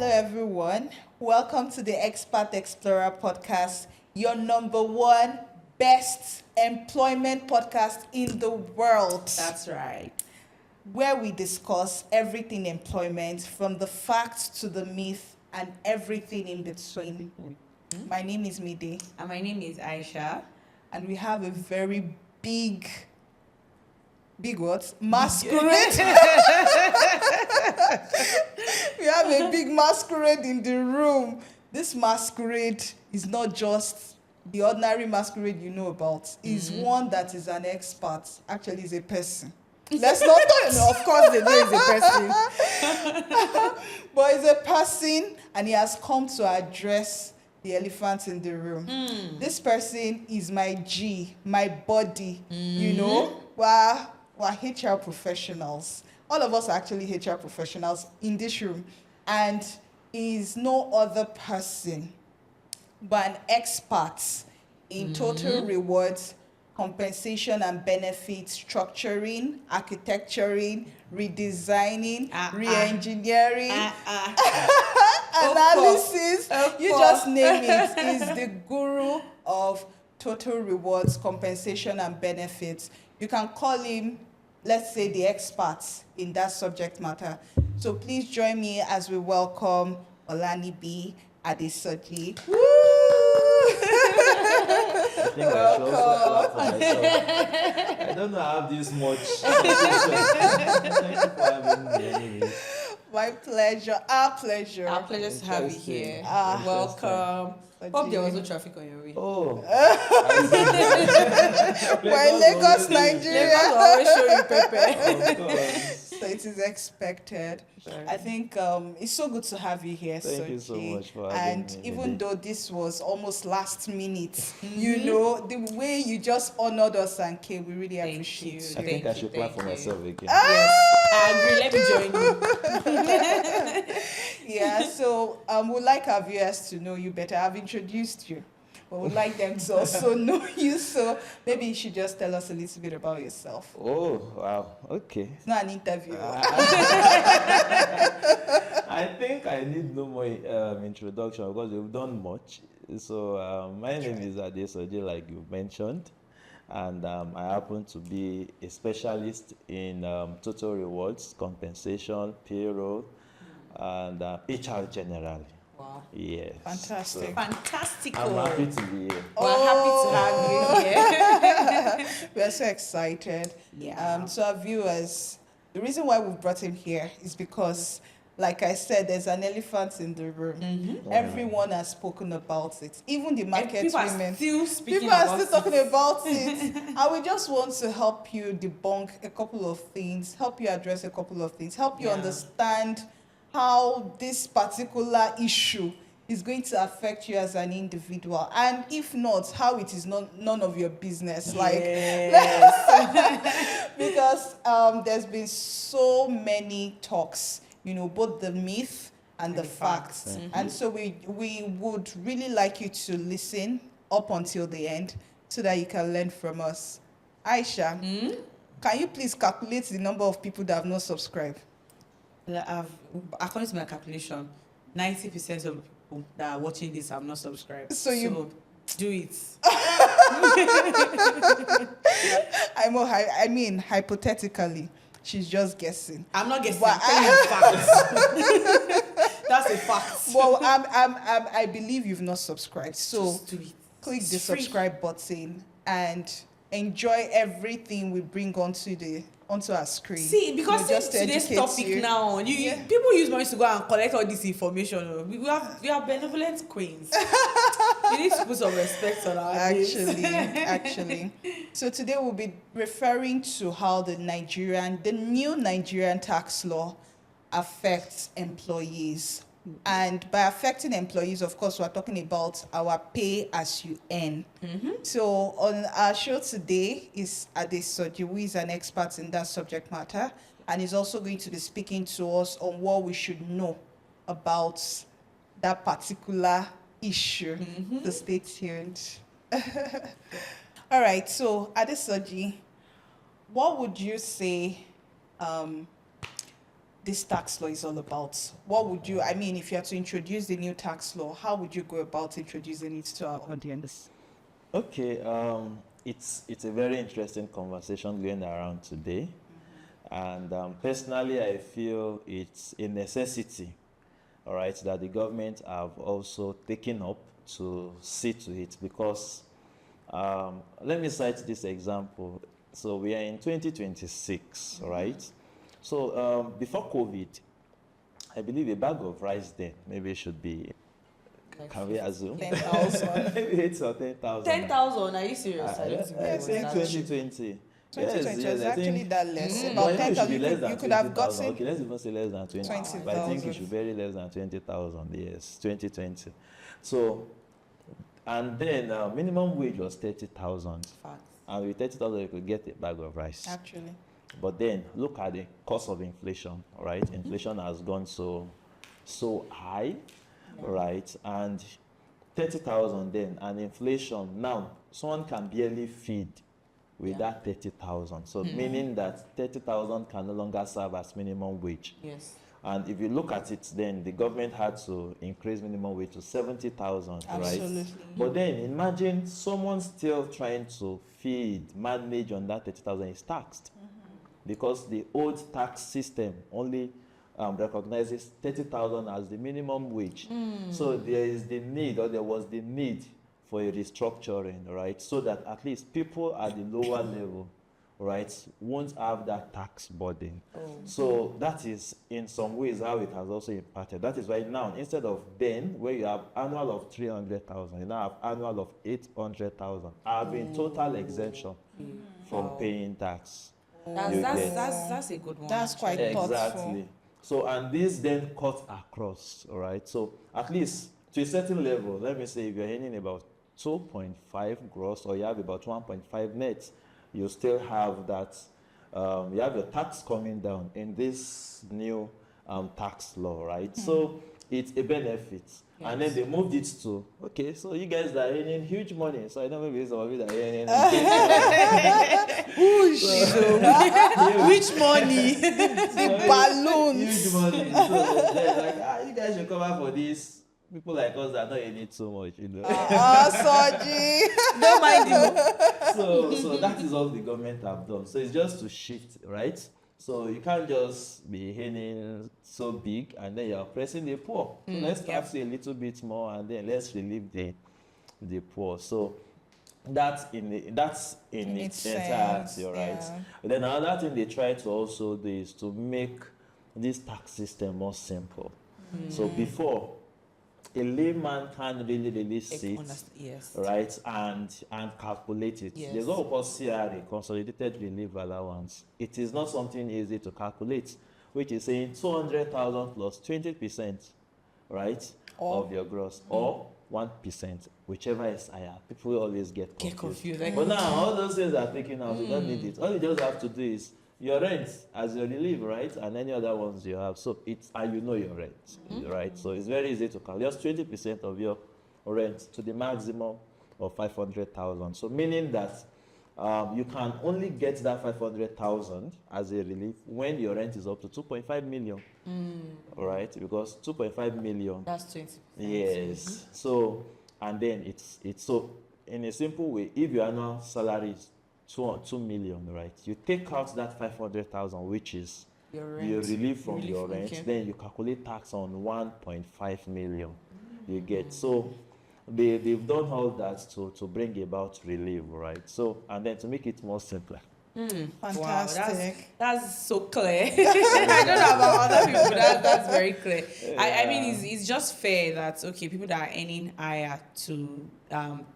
Hello, everyone. Welcome to the Expat Explorer podcast, your number one best employment podcast in the world. That's right. Where we discuss everything employment, from the facts to the myth and everything in between. My name is Mide. And my name is Aisha. And we have a very big what? Masquerade. We have a big masquerade in the room. This masquerade is not just the ordinary masquerade you know about. It's one that is an expert. Actually, is a person. Let's not talk. No, of course, the name is a person. But it's a person, and he has come to address the elephant in the room. This person is my G, my body. You know, we're HR professionals. All of us are actually HR professionals in this room, and is no other person but an expert in total rewards, compensation and benefits, structuring, architecturing, redesigning, re-engineering, analysis. You just name it. Is the guru of total rewards, compensation and benefits. You can call him, let's say, the experts in that subject matter. So please join me as we welcome Olani B. Adesoji. I think I should also clap for myself. I don't know how this much. Thank you for having me anyway. My pleasure. Our pleasure. Our pleasure to have you here. Welcome. Hope there was no traffic on your way. Oh. We're in Lagos, Nigeria. Lagos will always show you pepper. Of course. So it is expected. I think it's so good to have you here, Thank you so Soji. much for having And me. even though this was almost last minute, you know, the way you just honored us and came, we really Thank appreciate you. you. I think I should clap Thank for you. myself again. Yes, I agree. Let me join you. Yeah, so we'd like our viewers to know you better. I've introduced you, but we'd like them to also know you. So maybe you should just tell us a little bit about yourself. Oh, wow. Okay. It's not an interview. I think I need no more introduction because we've done much. So my name is Adesoji, like you mentioned, and I happen to be a specialist in total rewards, compensation, payroll, and HR generally. Wow. Yes. Fantastic. Fantastic. I'm happy to be here. We're happy to have you here. We're so excited. Yeah. So our viewers, the reason why we've brought him here is because, like I said, there's an elephant in the room. Everyone has spoken about it. Even the market People women. are still speaking People are about still talking about it. And we just want to help you debunk a couple of things, help you address a couple of things, help you Yeah. understand how this particular issue is going to affect you as an individual, and if not, how it is none of your business. Yes. Because there's been so many talks, you know, both the myth and the facts. And so we would really like you to listen up until the end so that you can learn from us. Aisha, can you please calculate the number of people that have not subscribed? According to my calculation, 90% of people that are watching this have not subscribed. So you- do it. I mean, hypothetically, she's just guessing. I'm not guessing. But I'm telling you facts. That's a fact. Well, I believe you've not subscribed. So Just do it. click It's the free. subscribe button and enjoy everything we bring onto our screen. See, because You know, just to today's educate topic you. now, people use money to go and collect all this information. We have benevolent queens. You need to put some respect on our names. Actually. So today we'll be referring to how the new Nigerian tax law affects employees. And by affecting employees, of course, we're talking about our pay as you earn. So on our show today is Adesoji, who is an expert in that subject matter, and is also going to be speaking to us on what we should know about that particular issue. So stay tuned. All right, so Adesoji, what would you say this tax law is all about. What would you, I mean, if you had to introduce the new tax law, how would you go about introducing it to our audience? Okay, it's a very interesting conversation going around today. And personally, I feel it's a necessity, all right, that the government have also taken up to see to it, because let me cite this example. So we are in 2026, all right? So before COVID, I believe a bag of rice then maybe should be, can we assume? 10,000. Maybe 8 or 10,000. 10,000? Are you serious? I don't think I it was think that 2020. 2020 yes, was I actually think, that less. but About I think it should 10,000. be less than You could have 20,000. gotten Okay, let's even say less than 20,000. But I think it 20,000. should be very less than 20,000. Yes, 2020. So, and then minimum wage was 30,000. Facts. And with 30,000, you could get a bag of rice. actually. But then look at the cost of inflation, all right? Inflation has gone so high, right? And 30,000 then, and inflation now, someone can barely feed with that 30,000. So meaning that 30,000 can no longer serve as minimum wage. Yes. And if you look at it, then the government had to increase minimum wage to 70,000, right? Absolutely. But then imagine someone still trying to feed, manage on that 30,000 is taxed, because the old tax system only recognizes 30,000 as the minimum wage. So there is the need, or there was the need for a restructuring, right? So that at least people at the lower level, right, won't have that tax burden. So that is in some ways how it has also impacted. That is why now, instead of then, where you have annual of 300,000, you now have annual of 800,000, having total exemption from paying tax. That's a good one. That's quite thoughtful. Exactly. So, and this then cut across, all right? So, at least to a certain level, let me say if you're earning about 2.5 gross, or you have about 1.5 net, you still have that, you have your tax coming down in this new tax law, right? So, it's a benefit. And then they moved it to, okay, so you guys are earning huge money. So I know maybe some of you that are earning Which money? The balloons. huge money. So they're like, you guys should cover for this. People like us that don't need so much, you know. Soji. Don't mind you. So that is all the government have done. So it's just to shift, right? So you can't just be earning so big and then you're oppressing the poor. So let's tax you a little bit more and then let's relieve the poor. So that's in its entirety, right? Yeah. But then another thing they try to also do is to make this tax system more simple. So before, a layman can't really sit, Yes. right, and calculate it. Yes. There's what we call CRA, Consolidated Relief Allowance. It is not something easy to calculate, which is saying 200,000 plus 20%, right, of your gross, or 1%, whichever is higher. People always get confused. Like, But now all those things are taken out. You don't need it. All you just have to do is your rent as your relief, right, and any other ones you have. So it's, and you know your rent, right? So it's very easy to calculate. Just 20% of your rent to the maximum of 500,000. So meaning that you can only get that 500,000 as a relief when your rent is up to 2.5 million, all right? Because 2.5 million. That's 20%. Yes. So, and then it's so in a simple way, if your annual salary is 2 million, right? You take out that 500,000, which is Your rent. your relief from your rent, okay. then you calculate tax on 1.5 million. You get, so they've done all that to bring about relief, right? So, and then to make it more simpler. Fantastic. Wow, that's so clear. I don't know about other people, but that's very clear. I mean, it's just fair that, okay, people that are earning higher to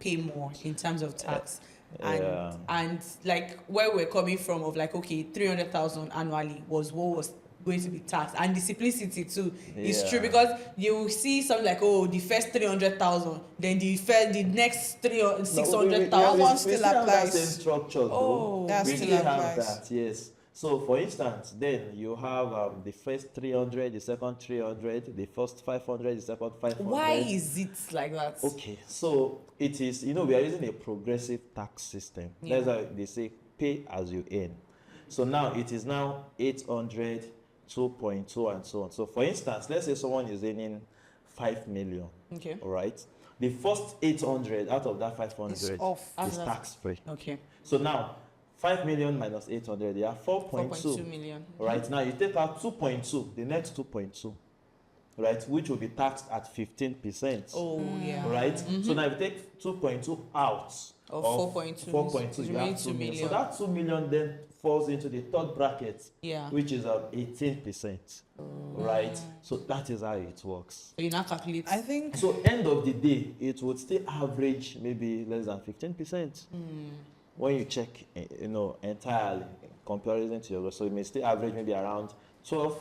pay more in terms of tax. And like where we're coming from of like, okay, 300,000 annually was what was going to be taxed, and the simplicity too is true, because you will see something like, oh, the first 300,000, then the next 600,000 one still applies. That same structure, though. That We still still have applies. that, yes. So, for instance, then you have the first 300, the second 300, the first 500, the second 500. Why is it like that? Okay, so it is, we are using a progressive tax system. That's why they say pay as you earn. So now it is now 800, 2.2, and so on. So for instance, let's say someone is earning 5 million. Okay. All right. The first 800 out of that 500 It's off. is tax free. Okay. So now 5 million minus 800, you have 4.2. 4.2 million. Right. Now you take out 2.2, the next 2.2, right, which will be taxed at 15%. Oh, yeah. Right. So now if you take 2.2 out Of 4.2. 4.2, you have 2 million. So that 2 million then falls into the third bracket, Yeah. which is 18%. Right. So that is how it works. So you now calculate. I think So end of the day, it would still average maybe less than 15%. When you check, entirely in comparison to your, so it may still average maybe around 12,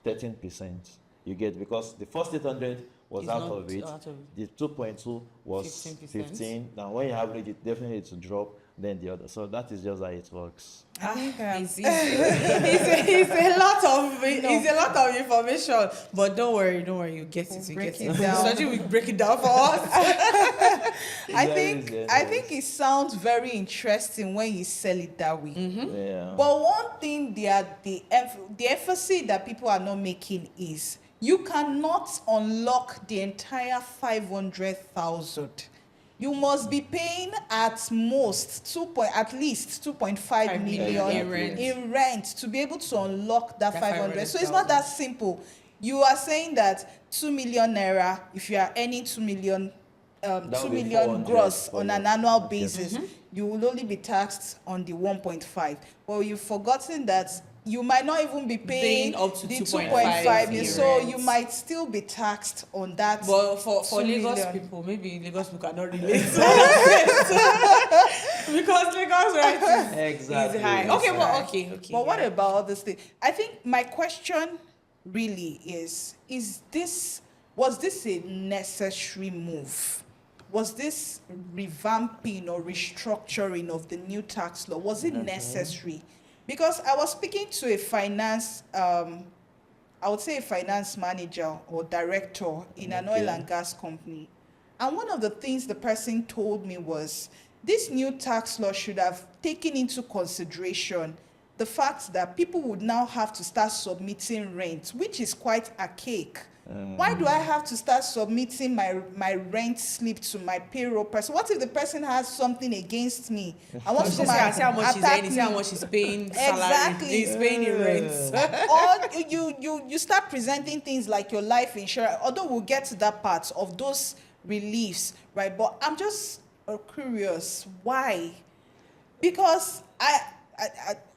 13%. You get, because the first 800 was It's out not of it. out of The 2.2 was 15%. 15. Now when you average it, definitely it will drop. Then the other. So that is just how it works. I think it's a lot of it's a lot of information, but don't worry, you get it, you break get it it. down. Sergeant will break it down for us. I Yes. think it sounds very interesting when you sell it that way. Yeah. But one thing the emphasis that people are not making is you cannot unlock the entire 500,000. You must be paying at most at least 2.5 million in rent to be able to unlock that 500. So it's not that simple. You are saying that 2 million naira, if you are earning 2 million, 2 million gross on an annual basis, you will only be taxed on the 1.5. Well, you've forgotten that you might not even be paying Up to the 2.5 2.5, so rent. you might still be taxed on that. But for 2 Lagos million. people, maybe Lagos people cannot relate to it. Because Lagos rent Exactly. is high. Okay, Right. okay. But what about other states? I think my question really was this a necessary move? Was this revamping or restructuring of the new tax law? Was it necessary? Because I was speaking to a finance, I would say a finance manager or director in an oil and gas company. And one of the things the person told me was this new tax law should have taken into consideration the fact that people would now have to start submitting rent, which is quite archaic. Why do I have to start submitting my rent slip to my payroll person? What if the person has something against me? I want to come and see how much he's attack earning, me. see how much he's paying salary, Exactly. he's paying in rent. Or you start presenting things like your life insurance, although we'll get to that part of those reliefs, right? But I'm just curious, why? Because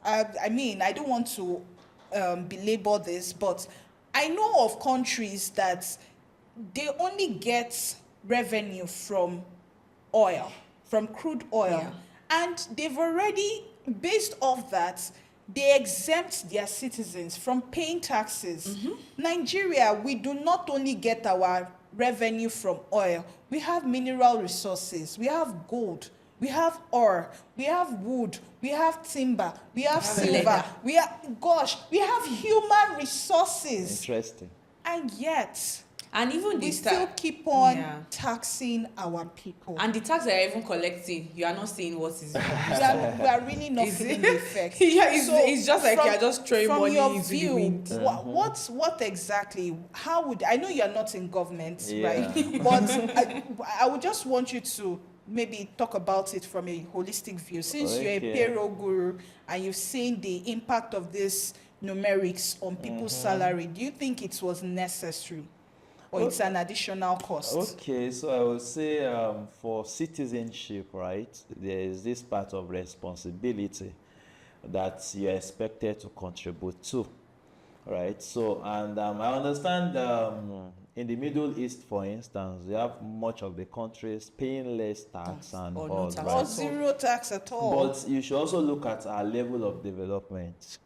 I mean, I don't want to belabor this, but I know of countries that they only get revenue from oil, from crude oil. Yeah. And they've already, based off that, they exempt their citizens from paying taxes. Nigeria, we do not only get our revenue from oil, we have mineral resources, we have gold, we have ore, we have wood, we have timber, we have silver, leather. we have human resources. Interesting. And yet, And even we the still keep on Yeah. taxing our people. And the tax they're even collecting, you are not seeing what is. we are really not Is feeling it- the effect. Yeah, it's just like you're just throwing from money your into the view, wind. what exactly? How would I know you're not in government, Yeah. right? But I would just want you to maybe talk about it from a holistic view. Since you're a Okay. payroll guru and you've seen the impact of this numerics on people's salary, do you think it was necessary? Or it's an additional cost? Okay, so I would say for citizenship, right, there is this part of responsibility that you're expected to contribute to, right? So, and I understand in the Middle East, for instance, you have much of the countries paying less tax and Or no all, tax. Or right? zero tax at all? But you should also look at our level of development.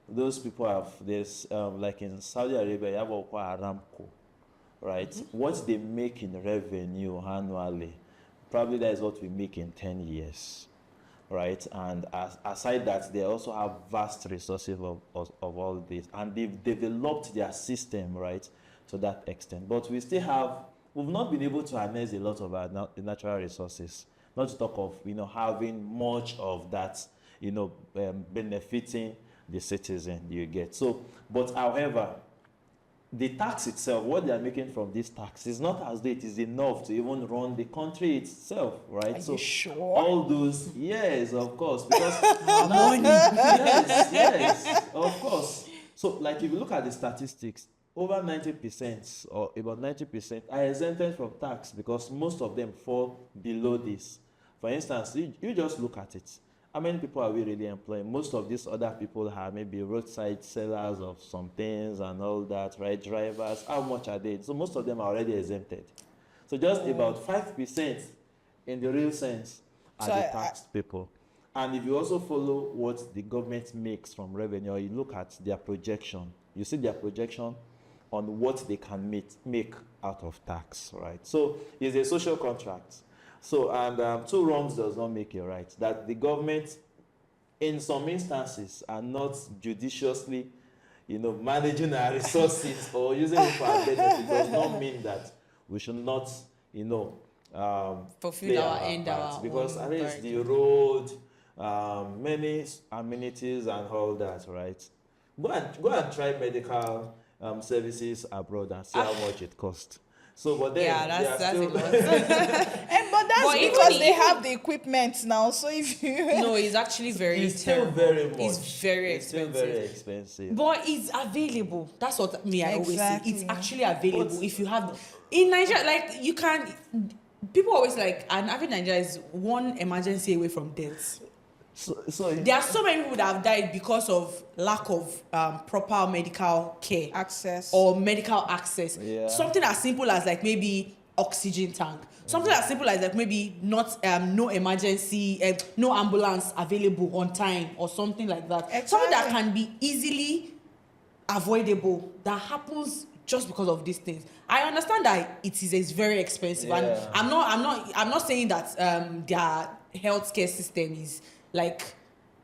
Those people have this, like in Saudi Arabia, you have what we call Aramco, right? What they make in revenue annually, probably that is what we make in 10 years, right? And aside that, they also have vast resources of all this, and they've developed their system, right, to that extent. But we've not been able to harness a lot of our natural resources, not to talk of, having much of that, benefiting the citizen you get. So, but however, the tax itself, what they are making from this tax is not as though it is enough to even run the country itself, right? Are so you sure? all those, yes, of course, because money, yes, of course. So, like if you look at the statistics, over 90% or about 90% are exempted from tax because most of them fall below this. For instance, you just look at it. How many people are we really employing? Most of these other people are maybe roadside sellers of some things and all that, right? Drivers, how much are they? So most of them are already exempted. So just about 5% in the real sense are So the taxed people. And if you also follow what the government makes from revenue, or you look at their projection, you see their projection on what they can make out of tax, right? So it's a social contract. So, and two wrongs does not make a right. That the government, in some instances, are not judiciously, managing our resources or using it for our benefit does not mean that we should not, fulfill play our end, part. our Because own at least part. the road, many amenities and all that, right? Go and try medical services abroad and see how much it costs. So, but then Yeah, they are that's a still lot. But that's But even because the- they have the equipment now. So if you No, it's actually very it's still terrible. very much. It's very It's still expensive. very expensive. But it's available. That's what I always say. It's Exactly. actually available But- if you have. In Nigeria, like you can. People always like, an average Nigeria is one emergency away from death. So There are so many people that have died because of lack of proper medical care access or medical access. Yeah. Something as simple as like maybe oxygen tank. Something as simple as like maybe not no emergency, no ambulance available on time or something like that. Something that Exactly. can be easily avoidable that happens just because of these things. I understand that it's very expensive, and Yeah. I'm not saying that their healthcare system is like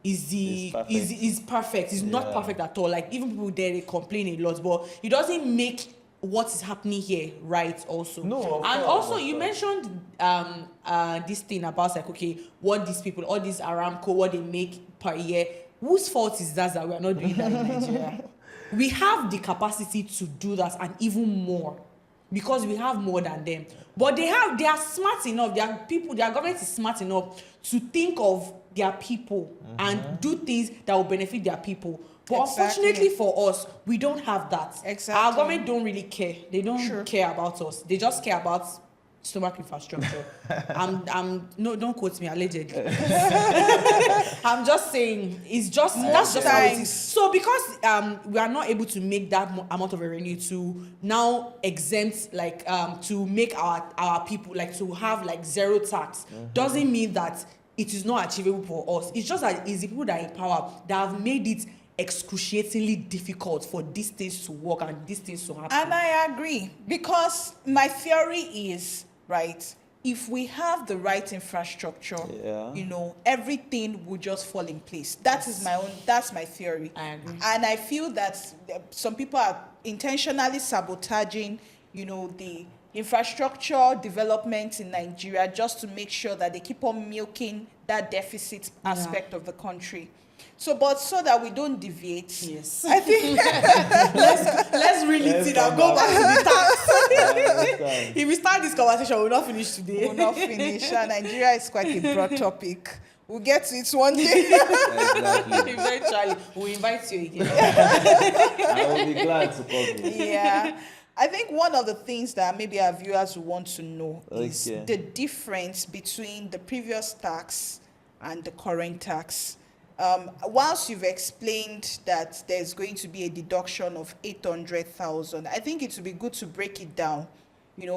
is perfect. It's not Yeah. perfect at all. Like even people there, they complain a lot, but it doesn't make what is happening here right also. No, of and course, also of you course. mentioned this thing about like, okay, what these people, all these Aramco, what they make per year. Whose fault is that we are not doing that in Nigeria? We have the capacity to do that and even more because we have more than them. But they are smart enough. Their government is smart enough to think of their people and do things that will benefit their people. But Exactly. unfortunately for us, we don't have that. Exactly. Our government don't really care. They don't Sure. care about us. They just care about stomach infrastructure. No, don't quote me, allegedly. I'm just saying, it's just that's just how it is. times. So because we are not able to make that amount of revenue to now exempt like to make our people like to have like zero tax doesn't mean that it is not achievable for us. It's just that it's the people that are in power that have made it excruciatingly difficult for these things to work and these things to happen. And I agree, because my theory is, right, if we have the right infrastructure, Yeah. everything will just fall in place. That's my theory. I agree. And I feel that some people are intentionally sabotaging, the infrastructure development in Nigeria just to make sure that they keep on milking that deficit aspect of the country. So that we don't deviate. Yes. I think Let's really Let's sit and come go back. back to the tax. I understand. If we start this conversation, we'll not finish today. we'll not finish. Nigeria is quite a broad topic. We'll get to it one day. Exactly. Eventually, we'll invite you again. I will be glad to come here. Yeah. I think one of the things that maybe our viewers will want to know is Okay. the difference between the previous tax and the current tax. Whilst you've explained that there's going to be a deduction of 800,000, I think it would be good to break it down,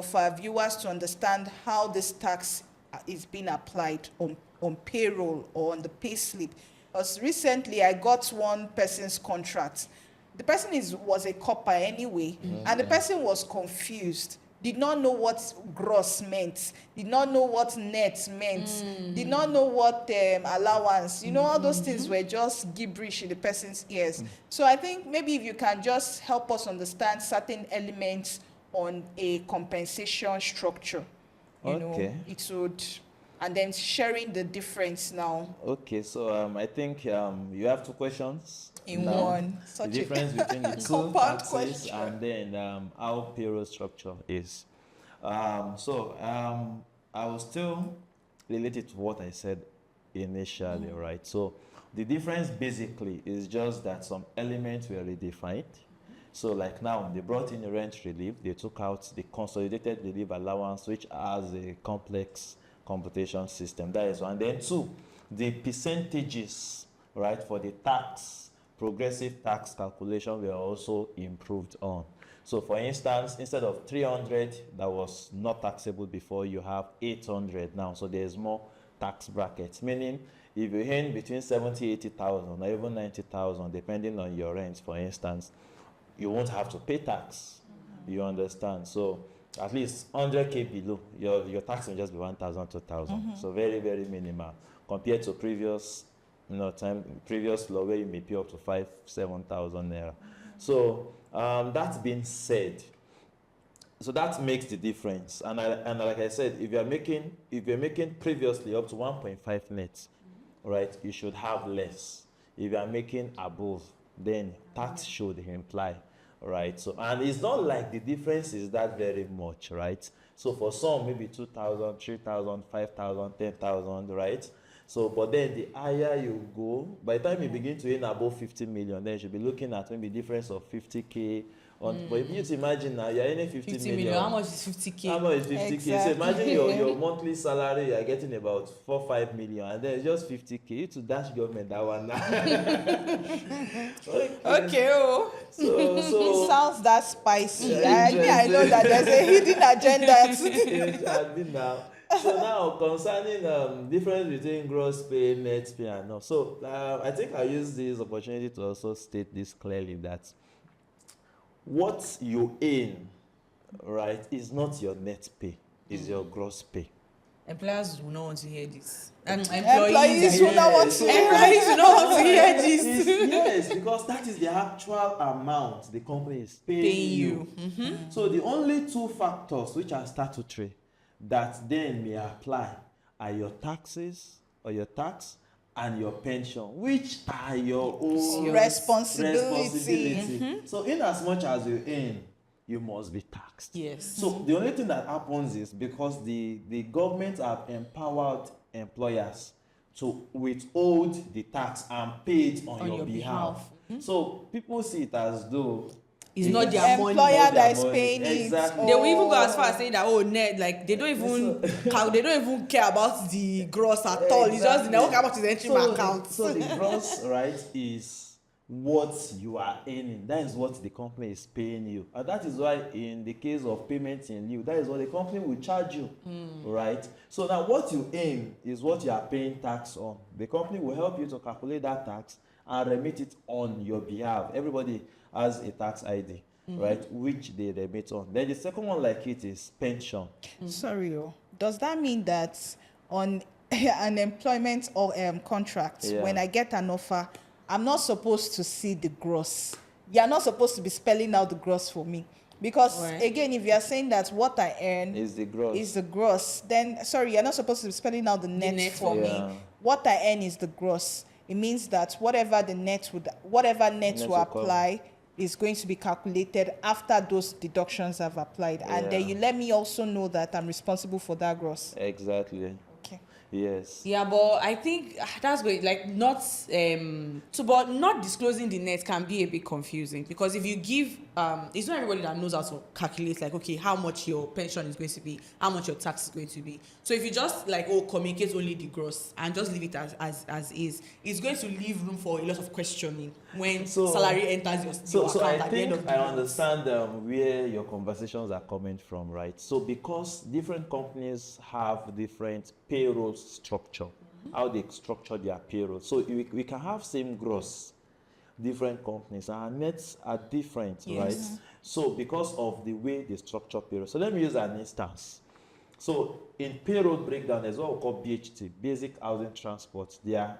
for our viewers to understand how this tax is being applied on payroll or on the pay slip. Because recently I got one person's contract. The person was a copper anyway, and the person was confused. Did not know what gross meant, did not know what net meant, did not know what allowance, all those things were just gibberish in the person's ears. So I think maybe if you can just help us understand certain elements on a compensation structure, Okay. it would and then sharing the difference now Okay, so I think you have two questions in now. one. The Such difference between the two compound taxes question. and then how payroll structure is. I will still relate it to what I said initially, right? So the difference basically is just that some elements were redefined. So like now, they brought in rent relief, they took out the consolidated relief allowance, which has a complex computation system. That is one. And then two, the percentages, right, for the tax, progressive tax calculation were also improved on. So for instance, instead of 300 that was not taxable before, you have 800 now. So there's more tax brackets, meaning if you earn between 70, 80,000 or even 90,000, depending on your rent, for instance, you won't have to pay tax. You understand? So at least 100K below, your tax will just be 1,000, 2,000. So very, very minimal compared to previous, previous law where you may pay up to 5,000, 7,000 naira. So that being said, so that makes the difference. And like I said, if you're making previously up to 1.5 net, right, you should have less. If you are making above, then tax should imply, right? So, and it's not like the difference is that very much, right? So for some, maybe 2,000, 3,000, 5,000, 10,000, right? So, but then the higher you go, by the time you begin to earn above 50 million, then you should be looking at maybe difference of 50K. But if you imagine now, you're earning 50 million. How much is 50K? How much is 50K? Exactly. So imagine your monthly salary, you're getting about 4-5 million, and then it's just 50K. You to dash government that one now. Okay, oh. So Sounds that spicy. Yeah, I know that there's a hidden agenda. now. So now concerning difference between gross pay, net pay, and all. So I think I use this opportunity to also state this clearly that what you earn, right, is not your net pay, is your gross pay. Employers will not want to hear this. And Employees will not want to hear Employees will not want to hear this. Yes, because that is the actual amount the company is paying you. So the only two factors which are statutory that then may apply are your taxes or your tax and your pension, which are your own responsibility. So in as much as you earn, you must be taxed. Yes. So the only thing that happens is because the government have empowered employers to withhold the tax and pay it on your behalf. So people see it as though it's not their money. Employer that is paying Exactly. it. They will even go as far as saying that net, like they don't even care about the gross at all. It's just they don't care about his entry account. So the gross, right, is what you are earning. That is what the company is paying you, and that is why in the case of payments in lieu, that is what the company will charge you, right? So now what you earn is what you are paying tax on. The company will help you to calculate that tax and remit it on your behalf. Everybody has a tax ID, right, which they remit on. Then the second one like it is pension. Sorry, does that mean that on an employment or contract, when I get an offer, I'm not supposed to see the gross? You're not supposed to be spelling out the gross for me. Because again, if you are saying that what I earn is the gross, then sorry, you're not supposed to be spelling out the net for me. What I earn is the gross. It means that whatever net will apply is going to be calculated after those deductions have applied. And then you let me also know that I'm responsible for that gross. Exactly. Okay. Yes. Yeah, but I think that's great. Like but not disclosing the net can be a bit confusing, because if you give it's not everybody that knows how to calculate, like, okay, how much your pension is going to be, how much your tax is going to be. So if you just communicate only the gross and just leave it as is, it's going to leave room for a lot of questioning when salary enters your account at the end of the month. I understand where your conversations are coming from, right? So because different companies have different payroll structure, how they structure their payroll. So we can have same gross, different companies, our nets are different, right? So because of the way they structure payroll. So let me use an instance. So in payroll breakdown, there's what we call BHT, basic housing transport. They are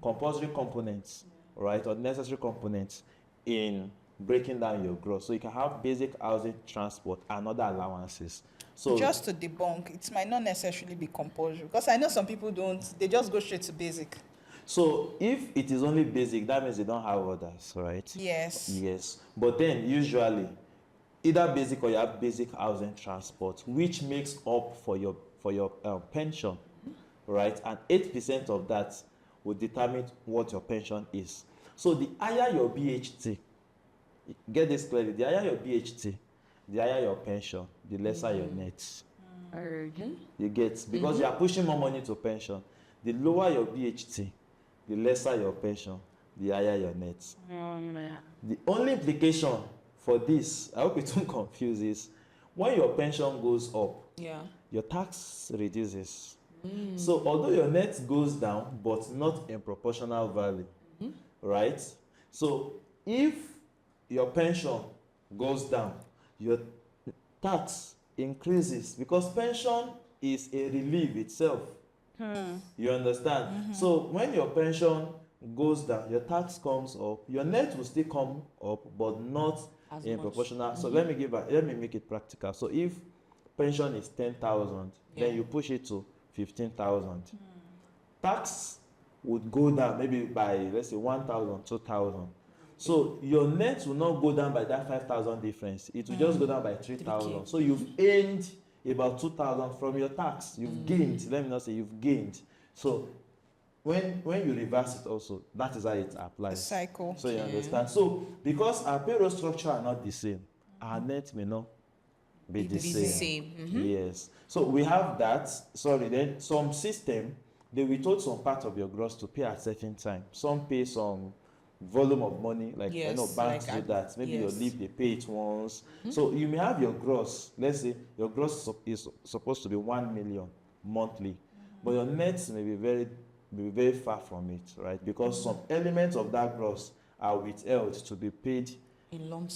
compulsory components, right, or necessary components in breaking down your gross. So you can have basic housing, transport, and other allowances. So Just to debunk, it might not necessarily be compulsory because I know some people don't. They just go straight to basic. so if it is only basic, that means they don't have others, right? Yes. Yes. But then usually either basic or you have basic housing, transport, which makes up for your pension, right? And 8% of that will determine what your pension is. So the higher your BHT, get this clearly, the higher your BHT, the higher your pension, the lesser your net. You get, because you are pushing more money to pension. The lower your BHT, the lesser your pension, the higher your net. The only implication for this, I hope it won't confuse, is when your pension goes up, your tax reduces. So although your net goes down, but not in proportional value, right? So if your pension goes down, your tax increases because pension is a relief itself. You understand? So when your pension goes down, your tax comes up, your net will still come up, but not As in much. proportional. So let me make it practical. So if pension is 10,000, then you push it to 15,000. Tax would go down maybe by, let's say, 1,000, 2,000. So your net will not go down by that 5,000 difference. It will just go down by 3,000. So you've gained about 2,000 from your tax. You've gained. Let me not say you've gained. So when you reverse it also, that is how it applies. A cycle. So you understand. So because our payroll structure are not the same, our net may not be the same. Yes. So we have that. Sorry, then some system, they withhold some part of your gross to pay at certain time. Some pay some volume of money, like I know banks do that. Maybe your leave, they pay it once. So you may have your gross, let's say your gross is supposed to be 1 million monthly, but your net may be very far from it, right? Because some elements of that gross are withheld to be paid In lump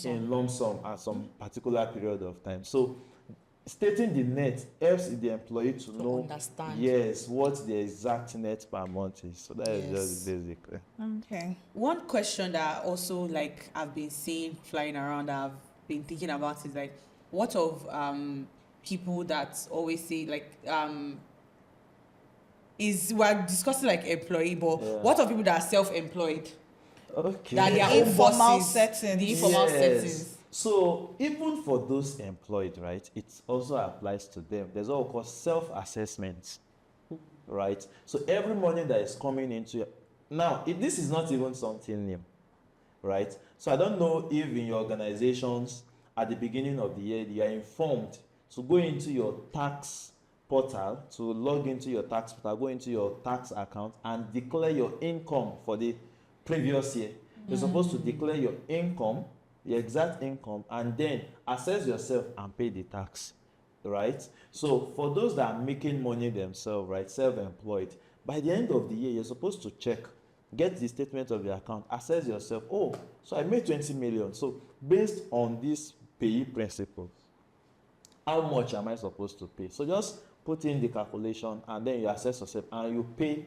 sum at some particular period of time. So stating the net helps the employee to know understand. Yes, what the exact net per month is. So that is just basic. Okay. One question that also like I've been seeing flying around, that I've been thinking about is like, what of people that always say like we're discussing like employee, but what of people that are self-employed? Okay. That they are own Informal bosses, settings. the informal settings. So even for those employed, right, it also applies to them. There's what we call self-assessment, right? So every money that is coming into now, this is not even something new, right? So I don't know if in your organizations at the beginning of the year you are informed to go into your tax portal, to log into your tax portal, go into your tax account and declare your income for the previous year. You're supposed to declare your income, your exact income, and then assess yourself and pay the tax, right? So for those that are making money themselves, right, self-employed, by the end of the year, you're supposed to check, get the statement of your account, assess yourself. Oh, so I made 20 million. So based on this PAYE principle, how much am I supposed to pay? So just put in the calculation and then you assess yourself and you pay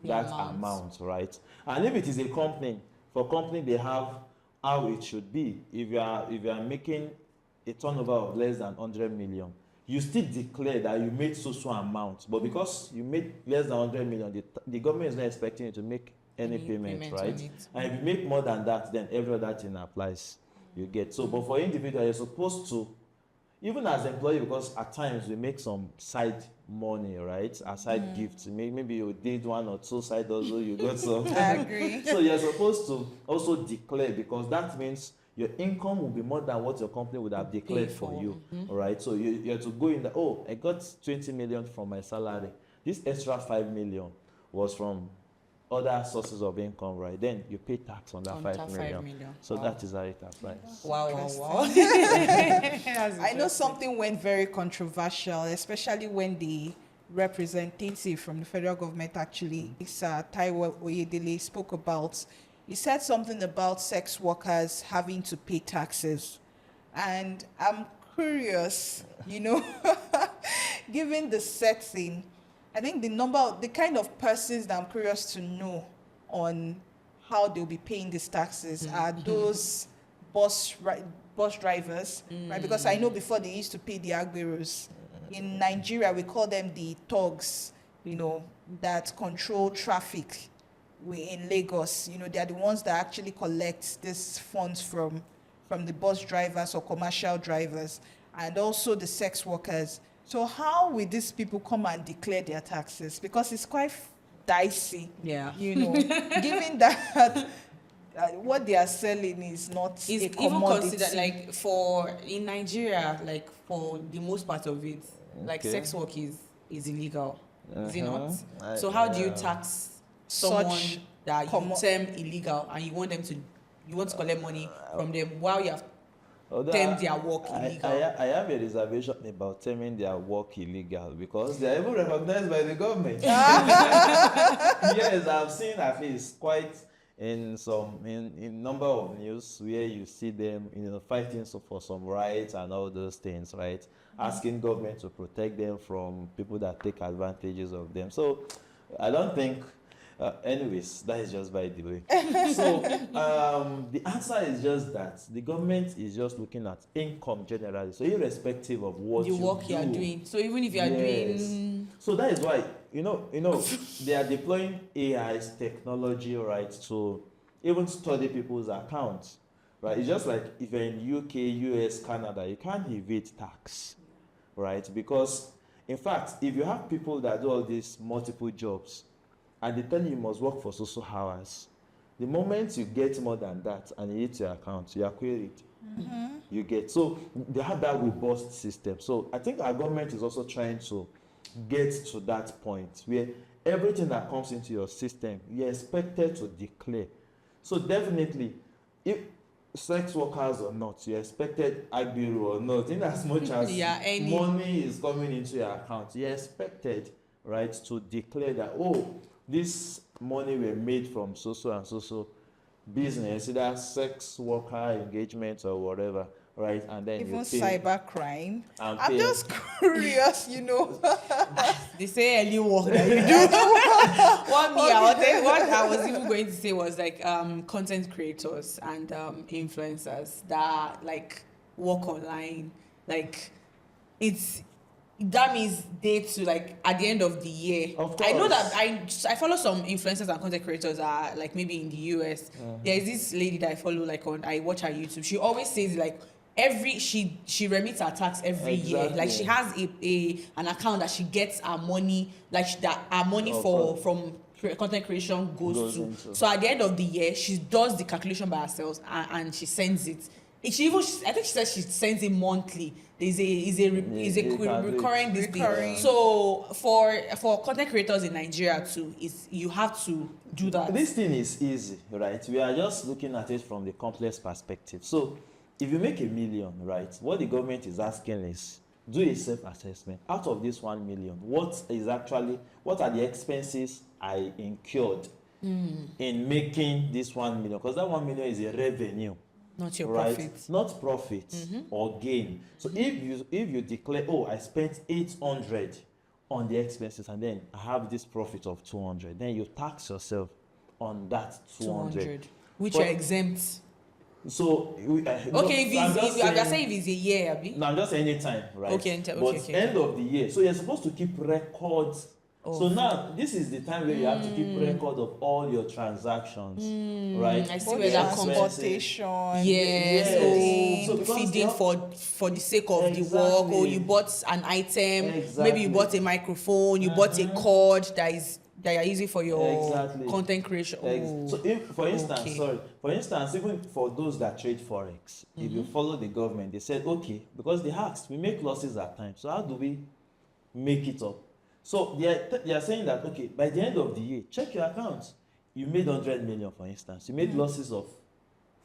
that amount, right? And if it is a company, for company they have how it should be. If you are making a turnover of less than 100 million, you still declare that you made so amount, but because you made less than 100 million, the government is not expecting you to make any payment, right? And if you make more than that, then every other thing applies. You get. So but for individual, you're supposed to, even as employee, because at times we make some side money, right? Aside gifts. Maybe you did one or two side also, you got some. I agree. So you're supposed to also declare, because that means your income will be more than what your company would have declared for you. All right. So you have to go in the, I got 20 million from my salary. This extra 5 million was from other sources of income, right? Then you pay tax on that 5 million. So that is how it applies. Wow. I know something went very controversial, especially when the representative from the federal government actually, Taiwo Oyedele, spoke about. He said something about sex workers having to pay taxes. And I'm curious, given the setting, I think the kind of persons that I'm curious to know on how they'll be paying these taxes are those bus drivers, right? Because I know before they used to pay the agberos. In Nigeria, we call them the thugs, that control traffic. In Lagos, they are the ones that actually collect these funds from the bus drivers or commercial drivers, and also the sex workers. So how will these people come and declare their taxes? Because it's quite dicey, Yeah. given that what they are selling is not Is a even commodity. considered like in Nigeria, like for the most part of it, like Okay. sex work is illegal, is it not? Uh-huh. So how do you tax someone Such that you term illegal and you want to collect money from them while you have Although termed their work I illegal? I have a reservation about terming their work illegal because they are even recognized by the government. Yes, I've seen at least quite in number of news where you see them fighting for some rights and all those things, right? Asking government to protect them from people that take advantages of them. So I don't think anyways, that is just by the way. So the answer is just that the government is just looking at income generally. So irrespective of what The work you are doing. So even if you are doing, so that is why they are deploying AI's technology, right, to even study people's accounts, right? It's just like if you're in UK, US, Canada, you can't evade tax, right? Because in fact, if you have people that do all these multiple jobs and they tell you must work for so hours, the moment you get more than that and you hit your account, you are queried. You get, so they have that robust system. So I think our government is also trying to get to that point where everything that comes into your system, you're expected to declare. So definitely, if sex workers or not, you're expected Agbiru or not, in as much as money is coming into your account, you're expected, right, to declare that, oh, this money were made from so and so business, either sex worker engagement or whatever, right? And then Even you pay, cybercrime. I'm just curious, they say early work that you do. What I was even going to say was like content creators and influencers that like work online. Like that means they to like at the end of the year. Of I know course. that I follow some influencers and content creators are like maybe in the US. There is this lady that I follow I watch her YouTube. She always says like she remits her tax every year. Like she has an account that she gets her money, like that her money from content creation goes to. into. So at the end of the year, she does the calculation by herself and she sends it. I think she said she sends it monthly. Is a recurring this thing. So for content creators in Nigeria too, you have to do that. This thing is easy, right? We are just looking at it from the complex perspective. So if you make $1 million, right, what the government is asking is do a self-assessment. Out of this 1 million, what are the expenses I incurred in making this 1 million? Because that 1 million is a revenue. Not your right? profit. Not profit or gain. So if you declare, oh, I spent 800 on the expenses and then I have this profit of 200, then you tax yourself on that 200. Which are exempt. So okay, if it's a year, Abi? No, I'm just saying anytime, right? Okay, but end of the year. So you're supposed to keep records. So now this is the time where you have to keep record of all your transactions, right? I see where that transportation. Yes. So feeding for the sake of the work, or you bought an item, maybe you bought a microphone, you bought a cord that you're using for your content creation. So for instance, even for those that trade forex, if you follow the government, they said, okay, because they asked, we make losses at times, so how do we make it up? So they are saying that, okay, by the end of the year, check your accounts. You made 100 million, for instance. You made losses of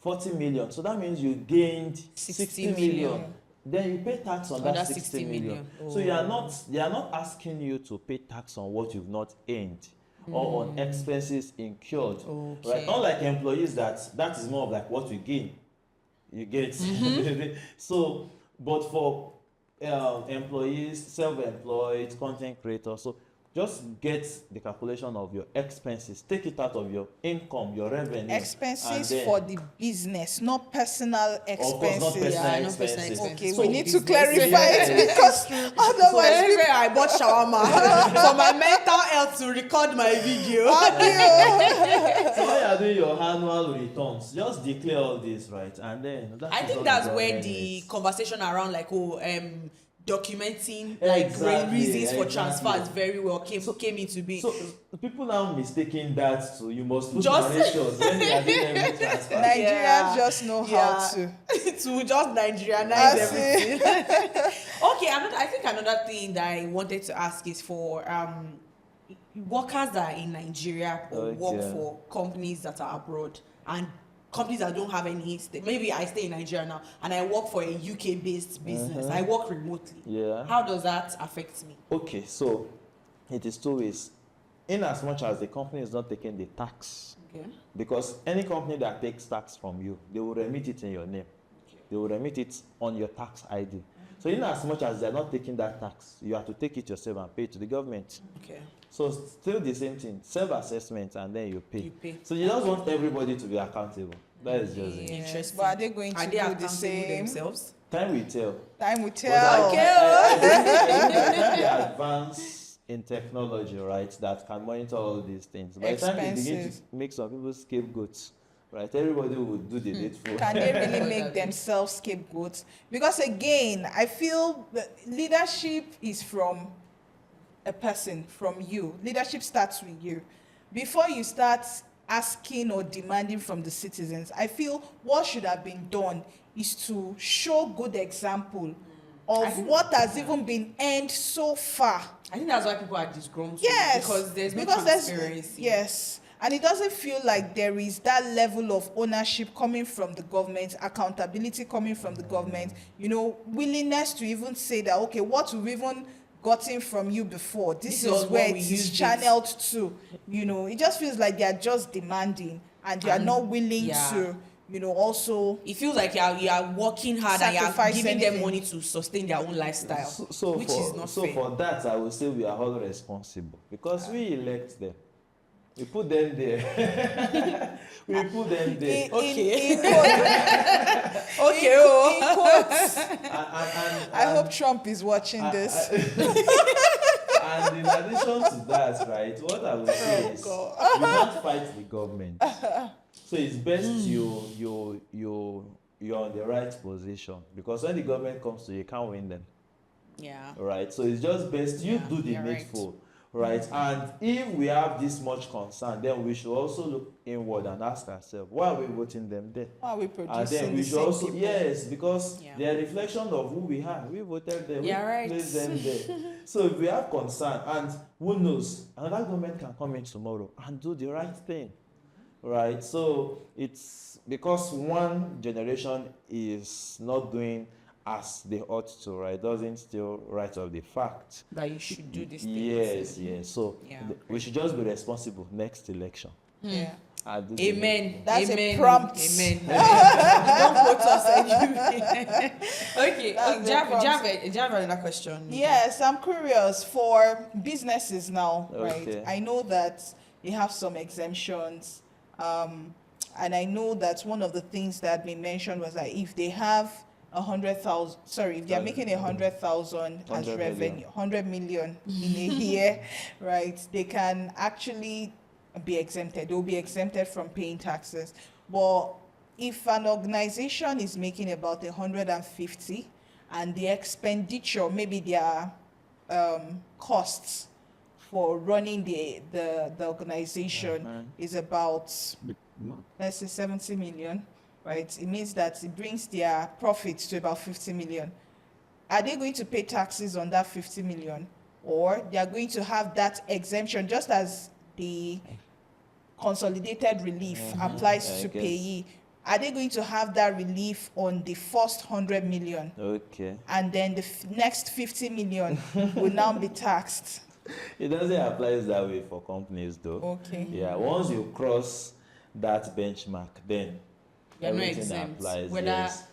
40 million. So that means you gained 60 million. Then you pay tax on that 60 million. So they are not asking you to pay tax on what you've not earned or on expenses incurred. Right? Unlike employees, that is more of like what we gain. You get so, but for employees, self-employed, content creators, so just get the calculation of your expenses, take it out of your income, your revenue. Expenses then, for the business, not personal expenses. of course, not personal Yeah, no expenses. personal expenses. Okay, So we need to business. clarify it Yes. because otherwise Whenever I bought shawarma for my mental health to record my video. So when you are doing your annual returns, just declare all this, right? And then I think that's where the conversation around documenting Exactly, reasons for exactly. transfers very well came into being. So people now mistaking that to you must put Just- narrations when you are doing every transfer. Nigerians Yeah. just know Yeah. how to. to just Nigerianize That's everything. Okay, I think another thing that I wanted to ask is for workers that are in Nigeria or work Okay. for companies that are abroad and companies that don't have any maybe I stay in Nigeria now and I work for a UK based business. I work remotely. Yeah. How does that affect me? Okay, so it is two ways. In as much as the company is not taking the tax, Okay. because any company that takes tax from you, they will remit it in your name. They will remit it on your tax ID. So in as much as they are not taking that tax, you have to take it yourself and pay it to the government. Okay. So still the same thing, self-assessment and then you pay. You pay. So you just want everybody to be accountable. That is just it. Interesting. But are they going Are to they do the accountable same? themselves? Time will tell. Time will But tell. I believe the advance in technology, right, that can monitor all these things. By the time they begin to Expenses. make some people scapegoats, right, everybody will do the needful. Can they really make themselves scapegoats? Because again, I feel that leadership is from a person, from you. Leadership starts with you. Before you start asking or demanding from the citizens, I feel what should have been done is to show good example of what has even been earned so far. I think that's why people are disgruntled. Yes, Because there's no there's- transparency. yes, and it doesn't feel like there is that level of ownership coming from the government, accountability coming from the government. You know, willingness to even say that, okay, what we've even gotten from you before, this This was is where what it we is used it. channeled to. You know, it just feels like they are just demanding, and they are And- not willing yeah. to, you know, also. It feels like you are working hard and you are Sacrifice giving them anything. money to sustain their own lifestyle, which is not fair. For that, I will say we are all responsible because we elect them. We put them there. We put them there. Okay. In quotes, Okay, in quotes. I hope And- Trump is watching this. and in addition to that, right, what I will say is you not fight the government. So it's best you're on the right position because when the government comes to you, you can't win them. Yeah. Right? So it's just best you Yeah, do the you're right. needful. Right? And if we have this much concern, then we should also look inward and ask ourselves, why are we voting them there? Why are we And producing then we the should same also, people? yes, because Yeah. they're a reflection of who we are. We voted them, Yeah, we right. placed them there. So if we have concern, and who knows, another government can come in tomorrow and do the right thing. Right? So it's because one generation is not doing as they ought to, right? Doesn't still write of the fact. That you should do this thing. Yes, yes. So Yeah, we should just be responsible next election. Yeah. And do the- Amen. That's a Amen. prompt. Amen. Don't quote us anyway. Okay. That's Do the you have prompt. another question? Yes, I'm curious for businesses now, Okay. right? I know that you have some exemptions, and I know that one of the things that had been mentioned was that if they have 100,000, sorry, if they are making 100,000 as 100 revenue, million. 100 million in a year, right? They can actually be exempted. They will be exempted from paying taxes. But if an organization is making about 150 and the expenditure, maybe their costs for running the organization is about, let's say 70 million, right? It means that it brings their profits to about 50 million. Are they going to pay taxes on that 50 million? Or they are going to have that exemption just as the consolidated relief applies I to guess. PAYE? Are they going to have that relief on the first 100 million? Okay. And then the next 50 million will now be taxed? It doesn't apply that way for companies though. Okay. Yeah, once you cross that benchmark, then You're not everything exempt. applies. Whether Yes.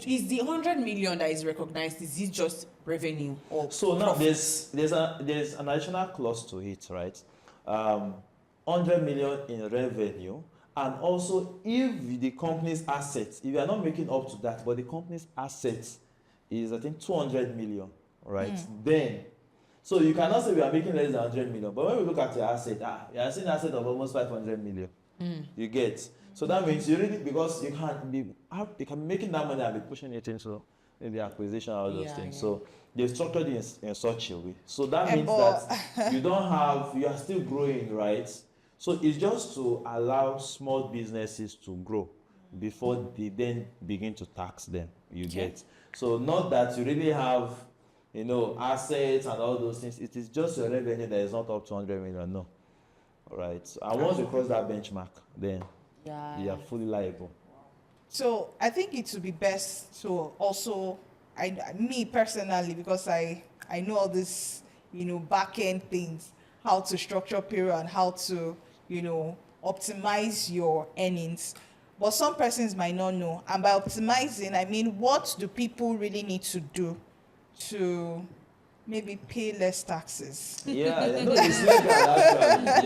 Is the 100 million that is recognized, is it just revenue or So now profits? there's an additional clause to it, right? 100 million in revenue, and also if the company's assets, if you are not making up to that, but the company's assets is I think 200 million, right? Then, so you cannot say we are making less than 100 million, but when we look at your asset, you are seeing asset of almost 500 million. You get. So that means you really, because you can be making that money and be pushing it into maybe acquisition, all those things. Yeah. So they've structured it in such a way. So that means But that you are still growing, right? So it's just to allow small businesses to grow before they then begin to tax them. You get. So not that you really have, assets and all those things. It is just your revenue that is not up to 100 million. No. Right. So, and once you cross that benchmark, then you are fully liable. so I think it would be best to also, me personally, because I know all this, back end things, how to structure payroll and how to, optimize your earnings. But some persons might not know. And by optimizing, I mean, what do people really need to do to maybe pay less taxes? Yeah, no, it's legal actually.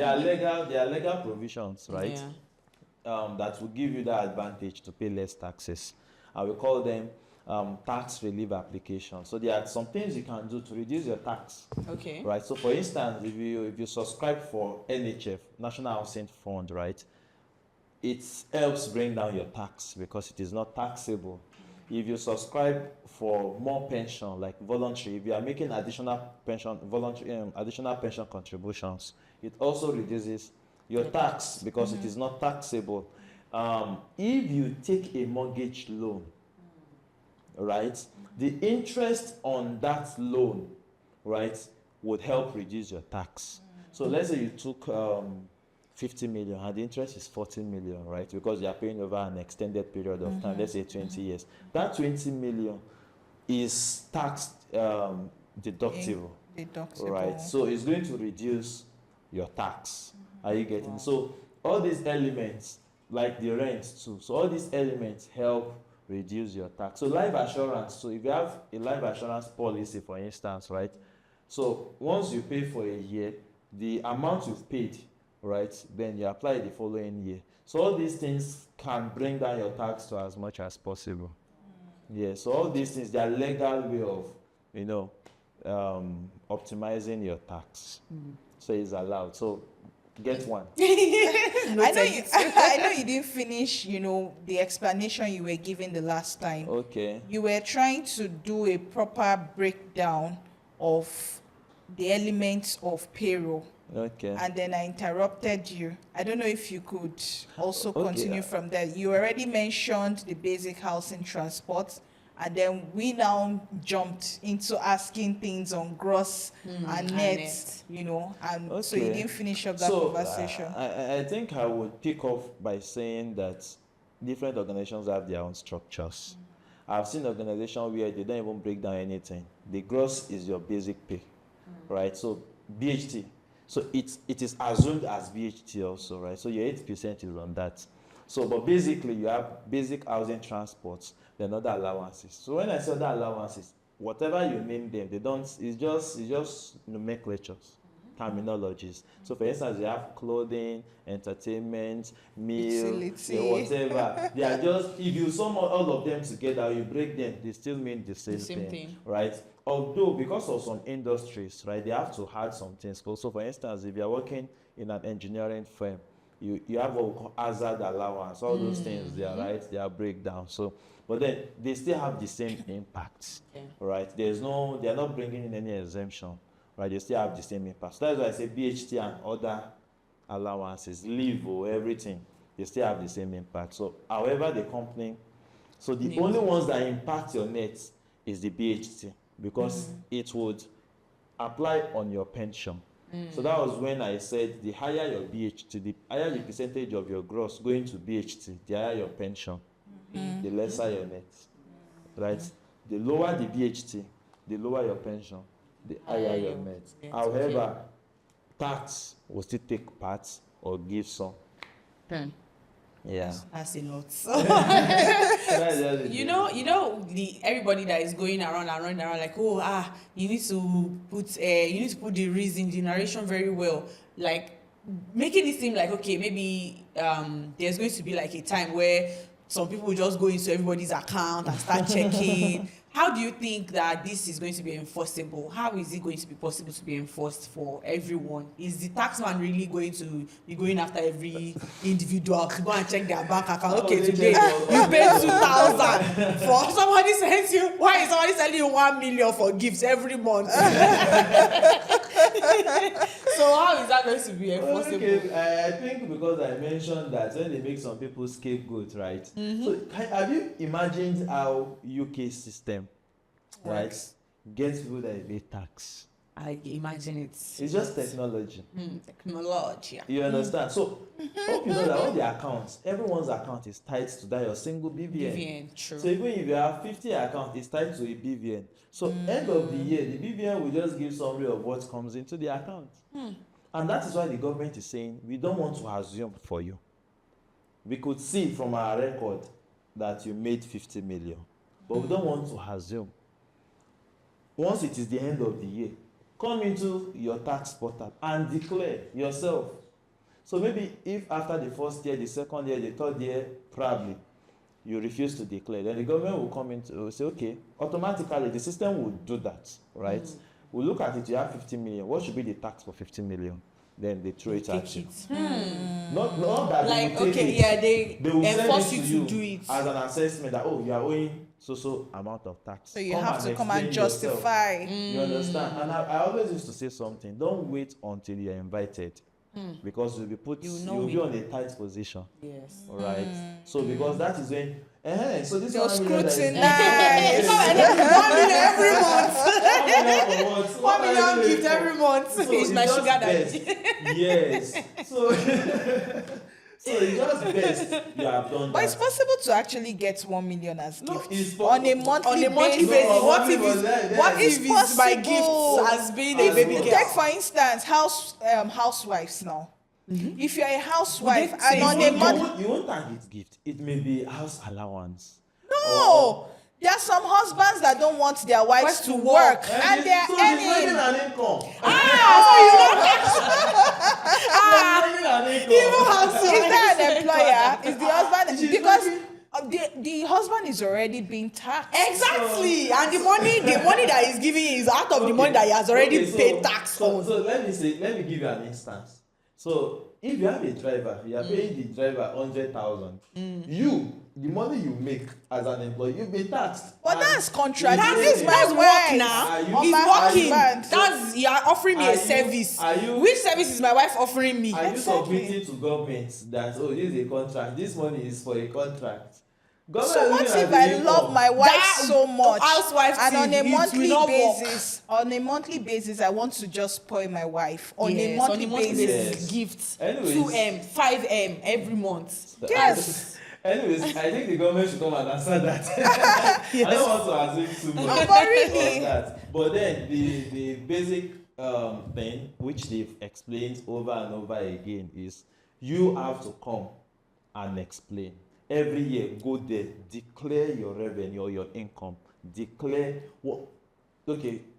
There are legal provisions, right? Yeah. That will give you that advantage to pay less taxes. And we call them tax relief applications. So there are some things you can do to reduce your tax. Okay. Right. So for instance, if you subscribe for NHF, National Housing Fund, right, it helps bring down your tax because it is not taxable. If you subscribe for more pension, like voluntary, if you are making additional pension contributions, it also reduces your tax because it is not taxable. If you take a mortgage loan, right, the interest on that loan, right, would help reduce your tax. So let's say you took 50 million and the interest is 14 million, right? Because you are paying over an extended period of time, let's say 20 years. That 20 million is tax deductible, right? So it's going to reduce your tax. Are you getting? So all these elements, like the rent too, so all these elements help reduce your tax. So life assurance, so if you have a life assurance policy, for instance, right? So once you pay for a year, the amount you've paid, right, then you apply the following year. So all these things can bring down your tax to as much as possible. Yeah, so all these things, they are legal way of, optimizing your tax. So it's allowed. So get one. I know you didn't finish, the explanation you were giving the last time. Okay. You were trying to do a proper breakdown of the elements of payroll. Okay. And then I interrupted you. I don't know if you could also Okay. continue from there. You already mentioned the basic housing transport, and then we now jumped into asking things on gross and net, and so you Okay. didn't finish up that So conversation. I think I would pick off by saying that different organizations have their own structures. I've seen organizations where they don't even break down anything. The gross is your basic pay, right? So BHT. So it is assumed as BHT also, right? So your 8% is on that. So, but basically you have basic housing transports, then other allowances. So when I say other allowances, whatever you name them, they don't, it's just nomenclatures, terminologies. So for instance, you have clothing, entertainment, meal, whatever. They are just, if you sum all of them together, you break them, they still mean the same thing, right? Although because of some industries, right, they have to add some things. So for instance, if you're working in an engineering firm, you have what we call hazard allowance, all those things there, right? They are breakdown. So, but then they still have the same impact, right? They are not bringing in any exemption, right? They still have the same impact. So that's why I say BHT and other allowances, leave or everything, they still have the same impact. So, however, the company, so the only ones that impact your net is the BHT, because it would apply on your pension. So that was when I said the higher your BHT, the higher the percentage of your gross going to BHT, the higher your pension, the lesser your net, right? The lower the BHT, the lower your pension, the higher your net. However, tax will still take part or give some. Yeah. That's a lot. That's just it. You know, the everybody that is going around and running around like, oh, you need to put the reason, the narration very well, like making it seem like, okay, maybe there's going to be like a time where some people will just go into everybody's account and start checking. How do you think that this is going to be enforceable? How is it going to be possible to be enforced for everyone? Is the taxman really going to be going after every individual to go and check their bank account? Okay, today you paid 2,000 for somebody sends you. Why is somebody sending you 1 million for gifts every month? So how is that going to be enforceable? Okay, I think because I mentioned that when they make some people scapegoats, right? So have you imagined how UK system, right, gets people that pay tax? I imagine It's just technology. Technology. You understand? So hope you know that all the accounts, everyone's account is tied to that your single BVN. BVN, true. So even if you have 50 accounts, it's tied to a BVN. So end of the year, the BVN will just give summary of what comes into the account. And that is why the government is saying, we don't want to assume for you. We could see from our record that you made 50 million, but we don't want to assume. Once it is the end of the year, come into your tax portal and declare yourself. So maybe if after the first year, the second year, the third year, probably you refuse to declare, then the government will come in to say, okay, automatically the system will do that, right? We'll look at it, you have 50 million. What should be the tax for 50 million? Then they throw it at you. Not that Like, they will take okay, it. yeah, they They will enforce send you it to do it. as an assessment that, oh, you are owing so amount of tax. So you have to come and explain yourself. justify. You understand? And I always used to say something. Don't wait until you're invited. Because you'll be you'll be on a tight position. Yes. All right. So because that is when so this They'll 1 million that is- scrutinize. 1 million every month. 1 million for what? 1 million gift for? every month. So It's my just sugar best. daddy. Yes. So so it's just best you have done But that. it's possible to actually get 1 million as No, gift it's on a monthly basis. basis. What if it's It's my possible. gift has been a If baby you girl? Take for instance housewives now. If you're a housewife Would they and on say a you month, you won't target gift. It may be house allowance. no, there are some husbands that don't want their wives to work and they're so he's making earning. an income. Is that an employer? Is the husband She's because making- the husband is already being taxed. Exactly. And the money that he's giving is out of the money that he has already paid tax on. So let me give you an instance. So if you have a driver, you are paying the driver 100,000. The money you make as an employee, you've been taxed. But And that's contradicting. it's This is my That's wife. work now. Are you- He's are you- working. That's you are offering me Are a you- service. are you- Which service is my wife offering me? Are you Exactly. submitting to government that this is a contract, this money is for a contract? Government So is what looking if at the I income. love my wife That so much housewife and on thing, a it will monthly not work. basis, I want to just spoil my wife on a Yes, monthly on a monthly basis. basis, gifts Anyways. 2M, 5M every month. Yes. Anyways, I think the government should come and answer that. I don't want to assume too much but really. on that. But then the basic thing which they've explained over and over again is you have to come and explain. Every year, go there, declare your revenue or your income, declare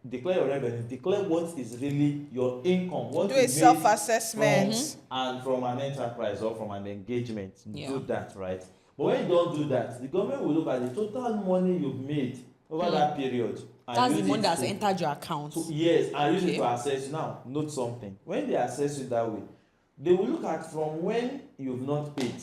declare your revenue, declare what is really your income, what Do you a made self-assessment. and from an enterprise or from an engagement. Yeah. Do that, right? But when you don't do that, the government will look at the total money you've made over that period. And That's the use money it that's to- entered your account. Yes, and use it Okay. to assess you. Now, note something. When they assess you that way, they will look at from when you've not paid,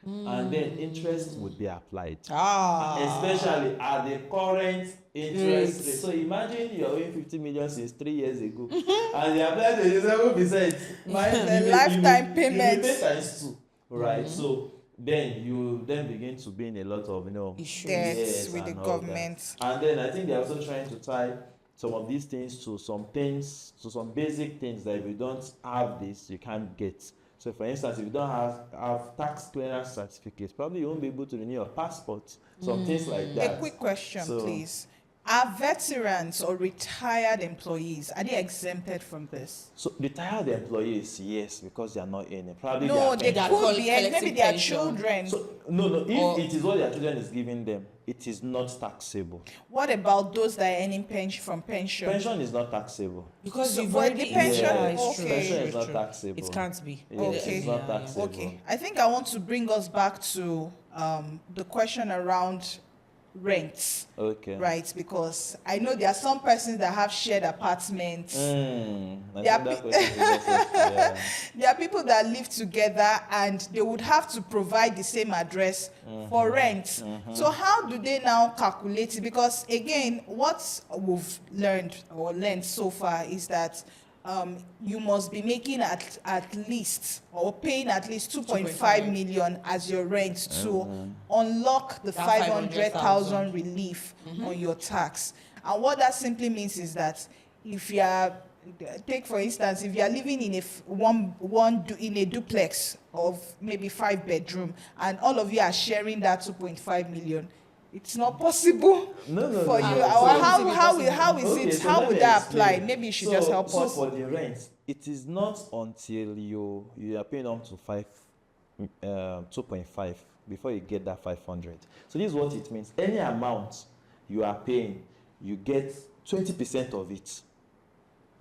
and then interest would be applied. Especially at the current interest rate. So imagine you're owing 50 million since 3 years ago, and they apply 27%. Lifetime payment. You pay times 2, right? So then you begin to be in a lot of Issues. Debts yes, with the and all government. that. And then I think they're also trying to tie some of these things to some basic things that if you don't have this, you can't get. So for instance, if you don't have tax clearance certificates, probably you won't be able to renew your passport, some things like that. A quick question, So- please. Are veterans or retired employees, are they exempted from this? So retired employees, yes, because they are not earning. Probably No, they they are could be, maybe collecting their pension. children. So no, if Or- it is what their children is giving them, it is not taxable. What about those that are earning pension from pension? Pension is not taxable. Because So, you've but already the pension- yeah, it's okay. true, Pension it's is not true. taxable. It can't be. Yes, Okay. it's not Yeah, yeah. taxable. Okay, I think I want to bring us back to the question around rents, Okay. right? Because I know there are some persons that have shared apartments. I There are think that question is also, yeah. There are people that live together and they would have to provide the same address for rent. So how do they now calculate it? Because again, what we've learned so far is that you must be making at least or paying at least 2.5 million as your rent to unlock the That 500,000 relief on your tax. And what that simply means is that if you are, take for instance, if you are living in in a duplex of maybe 5 bedroom and all of you are sharing that 2.5 million, it's not possible No, for no, you. no. How is Okay, it? so How let would me that explain. apply? Maybe you should just help so us. for the rent, it is not until you are paying up to 2.5 before you get that 500. So this is what it means. Any amount you are paying, you get 20% of it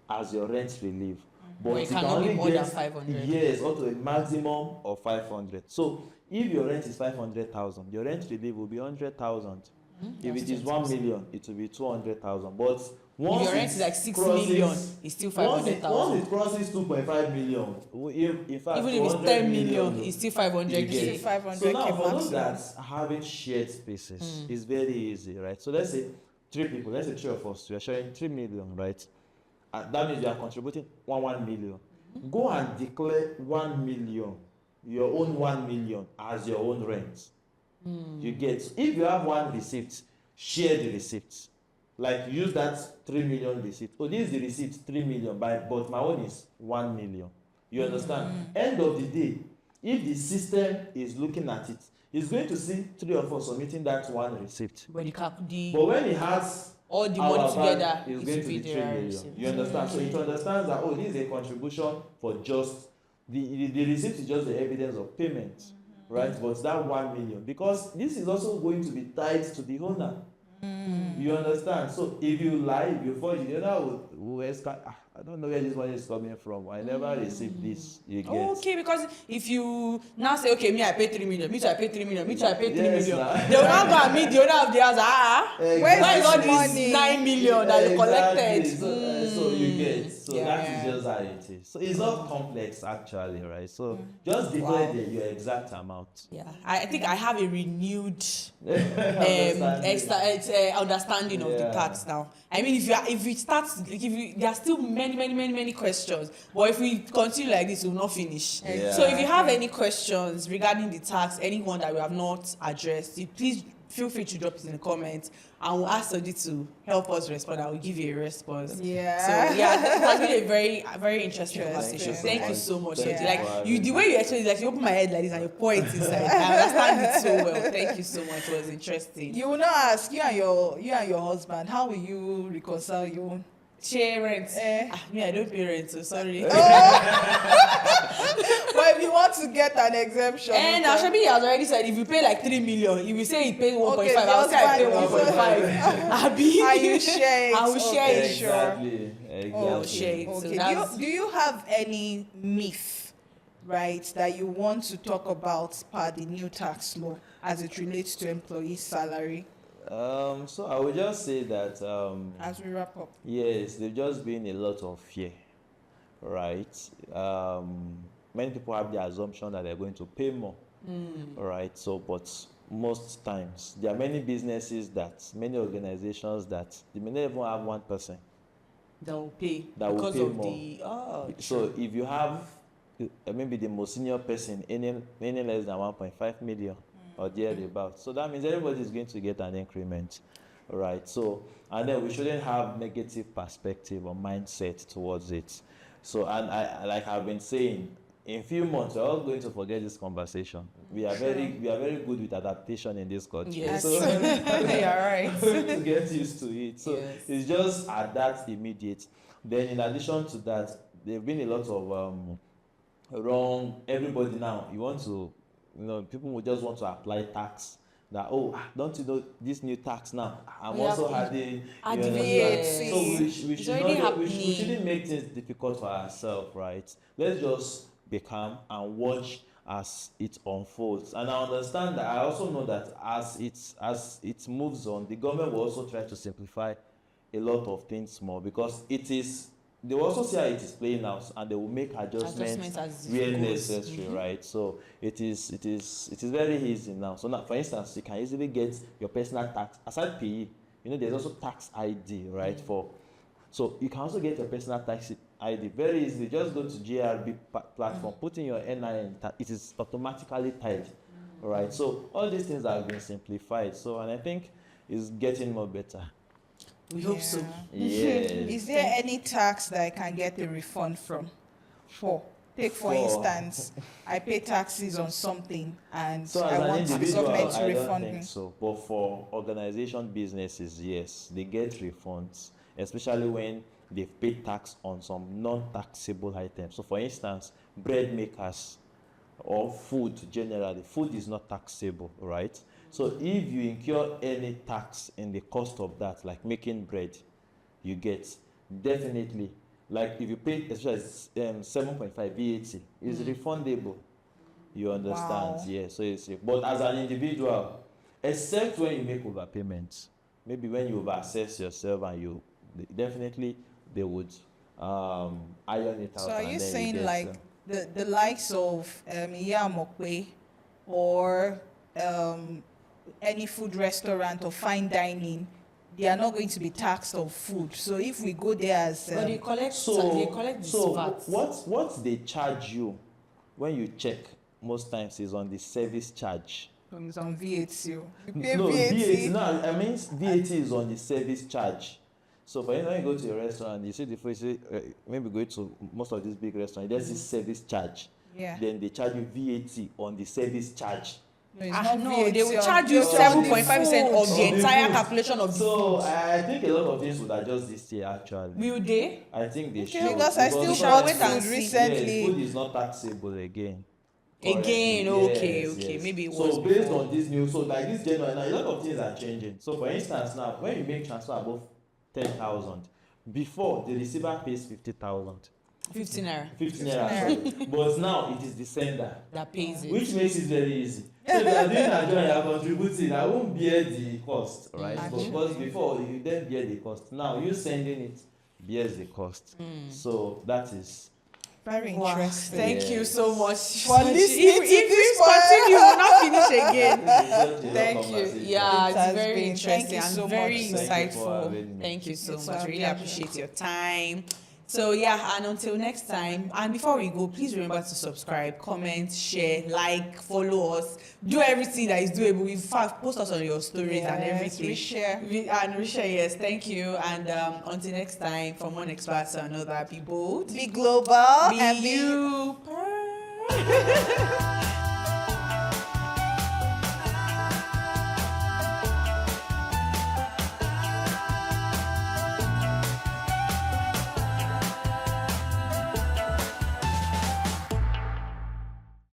as your rent relief. But it you cannot can only be more than get 500. Yes, up to a maximum of 500. So if your rent is 500,000, your rent relief will be 100,000. If it is 1 million, it will be 200,000. But once If your rent is like 6 million, it's still 500,000. Once it crosses 2.5 million, in fact, Even if it's 100 10 million, it's still 500 you get. Still 500K So now for those maximum. that having shared spaces, it's very easy, right? So let's say 3 people, let's say 3 of us, we are sharing 3 million, right? And that means you are contributing 1 million. Go and declare 1 million, your own 1 million as your own rent. You get. If you have one receipt, share the receipt. Like use that 3 million receipt. Oh, this is the receipt 3 million, but my own is 1 million. You understand? End of the day, if the system is looking at it, it's going to see 3 of us submitting that one receipt. But But when it has all the our money value, together, it's it going will to be be 3 their million. receipt. You understand? So it understands that, oh, this is a contribution for just the receipt is just the evidence of payment, right? But that 1 million, because this is also going to be tied to the owner. You understand? So if you lie, if you forge, you know I don't know where this money is coming from. I never received this. You get? Okay, because if you now say, okay, me I pay 3 million, me too I pay 3 million, me too I pay 3 Yes, million, nah. they will now go and meet the owner of the house. Exactly. Where is all this this money? 9 million that they collected? Exactly. So you get. So Yeah. that is just how it is. So it's not complex actually, right? So just declare Wow. your exact amount. Yeah, I think I have a renewed Understanding. understanding of the Yeah. tax now. I mean, there are still many questions, but if we continue like this, we will not finish. Yeah. So if you have any questions regarding the tax, anyone that we have not addressed, please feel free to drop it in the comments, and we'll ask Soji to help us respond. I will give you a response. Yeah. So yeah, it has been a very interesting conversation. Thank you Thank you so much, Thank Soji. you Like for you, having the me. way you explain it, like you open my head like this and you pour it inside. I understand it so well. Thank you so much. It was interesting. You will not ask you and your husband, how will you reconcile your own? Share rent. Eh. Me, I don't pay rent, so sorry. But if you want to get an exemption, And okay. Ashabi has already said if you pay like 3 million, if you say he pays 1.5, Okay, I will say I pay the husband 1.5. Abi. and you share it. I will share Okay, it. sure. Exactly. Oh, shade. So Okay. that's- Do you have any myth, right, that you want to talk about per the new tax law as it relates to employee salary So I would just say that as we wrap up? yes, there's just been a lot of fear, right? Many people have the assumption that they're going to pay more, right? So, but most times there are many businesses many organizations that they may not even have one person. That will pay That will because pay of more. the So if you have maybe the most senior person earning less than 1.5 million or thereabouts, so that means everybody is going to get an increment, right? So and then we shouldn't have negative perspective or mindset towards it. So and I like I've been saying, in few months we're all going to forget this conversation. We are very good with adaptation in this country. Yes. So You're right. to get used to it. So Yes. it's just at that immediate. Then in addition to that, there have been a lot of wrong. Everybody now, you want to, people will just want to apply tax. That don't you know this new tax now? I'm also adding VAT. So we It's should already not, we happening. shouldn't make things difficult for ourselves, right? Let's just be calm and watch as it unfolds. And I understand that. I also know that as it moves on, the government will also try to simplify a lot of things more, because they will also see how it is playing out, and they will make adjustments where necessary, right? So it is very easy now. So now, for instance, you can easily get your personal tax aside PAYE. There's also tax ID, right? So you can also get your personal tax ID very easily. Just go to GRB platform, put in your NIN. It is automatically tied, right? So all these things have been simplified. So, and I think it's getting more better. We hope so. Yes. Is there any tax that I can get a refund from? For instance, I pay taxes on something and So I as an want the individual, government to I don't refund think me. so. But for organization businesses, yes, they get refunds, especially when they've paid tax on some non-taxable items. So for instance, bread makers or food generally, food is not taxable, right? So if you incur any tax in the cost of that, like making bread, you get definitely, like if you pay especially 7.5 VAT, is refundable. You understand? Wow. Yeah. So but as an individual, except when you make overpayments, maybe when you overassess yourself and definitely they would iron it out. So are and you then saying get, like the likes of Yamokwe or any food restaurant or fine dining, they are not going to be taxed on food? So if we go there as But they collect the VAT. what they charge you when you check most times is on the service charge. it's on VAT, you pay No, VAT. No, I mean VAT is on the service charge. So for instance, when you go to a restaurant, you see the first, maybe go to most of these big restaurants, there's this service charge. Yeah. Then they charge you VAT on the service charge. No, it's not No, VAT they will on charge you just 7.5% of food. the Of the entire food. calculation of the So food. I think a lot of things would adjust this year actually. Will they? I think they should. Because I still shall bought wait and food see. recently. Yes, food is not taxable again. Again, Currently. okay. Maybe it so was based before. on this new, so like this January now, a lot of things are changing. So for instance now, when you make transfer above 10,000, before the receiver pays 50,000. 15 naira 15 naira, sorry. But now it is the sender, that pays it. which makes it very easy. So if you are doing Nigeria, you are contributing, I won't bear the cost, right? Actually. Because before you then bear the cost. Now you sending it bears the cost. So that is Very Wow. interesting. Thank you so much For listening to if this you continue, we will not finish again. such a Thank long you. conversation. Yeah, It it's has very been. interesting Thank you and so very much. Thank you for insightful. having me. Thank you so It's much. our Really pleasure. appreciate your time. So yeah, and until next time, and before we go, please remember to subscribe, comment, share, like, follow us, do everything that is doable. In fact, post us on your stories and Yes, everything. reshare. And reshare, yes, thank you. And until next time, from one expert to another, be bold, Be global be and be you.